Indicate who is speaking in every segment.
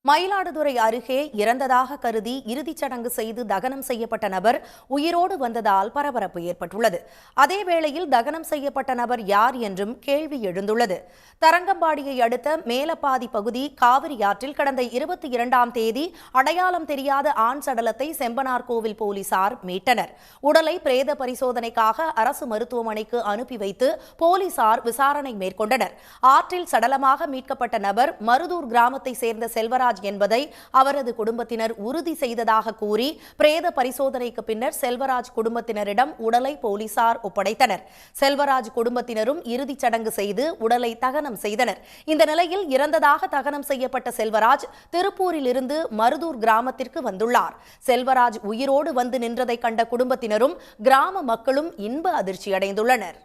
Speaker 1: மயிலாடுதுறை அருகே இறந்ததாக கருதி இறுதிச் சடங்கு செய்து தகனம் செய்யப்பட்ட நபர் உயிரோடு வந்ததால் பரபரப்பு ஏற்பட்டுள்ளது. அதேவேளையில் தகனம் செய்யப்பட்ட நபர் யார் என்றும் கேள்வி எழுந்துள்ளது. தரங்கம்பாடியை அடுத்த மேலப்பாதி பகுதி காவிரி ஆற்றில் கடந்த 22ஆம் தேதி அடையாளம் தெரியாத ஆண் சடலத்தை செம்பனார் கோவில் போலீசார் மீட்டனர். உடலை பிரேத பரிசோதனைக்காக அரசு மருத்துவமனைக்கு அனுப்பி வைத்து போலீசார் விசாரணை மேற்கொண்டனர். ஆற்றில் சடலமாக மீட்கப்பட்ட நபர் மருதூர் கிராமத்தை சேர்ந்த செல்வராஜ் என்பதை அவரது குடும்பத்தினர் உறுதி செய்ததாக கூறி பிரேத பரிசோதனைக்கு பின்னர் செல்வராஜ் குடும்பத்தினரிடம் உடலை போலீசார் ஒப்படைத்தனர். செல்வராஜ் குடும்பத்தினரும் இறுதிச் சடங்கு செய்து உடலை தகனம் செய்தனர். இந்த நிலையில் இறந்ததாக தகனம் செய்யப்பட்ட செல்வராஜ் திருப்பூரில் இருந்து மருதூர் கிராமத்திற்கு வந்துள்ளார். செல்வராஜ் உயிரோடு வந்து நின்றதை கண்ட குடும்பத்தினரும் கிராம மக்களும் இன்ப அதிர்ச்சி அடைந்துள்ளனர்.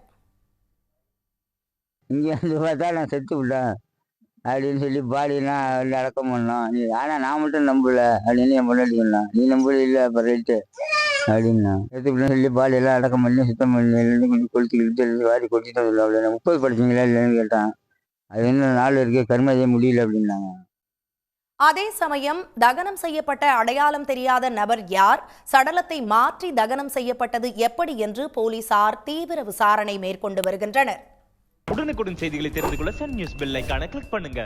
Speaker 2: அப்படின்னு சொல்லி பாடியெல்லாம் அடக்கம் பண்ணோம். ஆனால் நான் மட்டும் நம்பல அப்படின்னு என் பொண்ணாடி சொன்னான். நீ நம்பல இல்லை அப்போ ரைட்டு அப்படின்னா எடுத்துக்கிட்டு சொல்லி பாடியெல்லாம் அடக்கம் பண்ணி சுத்தம் பண்ணி கொஞ்சம் கொளுத்திக்கிட்டு வாரி கொட்டிட்டு இல்லை அப்படின்னு 30 படிச்சிங்களா இல்லைன்னு கேட்டான். அது இன்னும் நாள் இருக்கு கர்மதே முடியல அப்படின்னாங்க.
Speaker 1: அதே சமயம் தகனம் செய்யப்பட்ட அடையாளம் தெரியாத நபர் யார், சடலத்தை மாற்றி தகனம் செய்யப்பட்டது எப்படி என்று போலீசார் தீவிர விசாரணை மேற்கொண்டு வருகின்றனர்.
Speaker 3: உடனுக்குடன் செய்திகளை தெரிந்து கொள்ள சன் நியூஸ் பெல் ஐகானை கிளிக் பண்ணுங்க.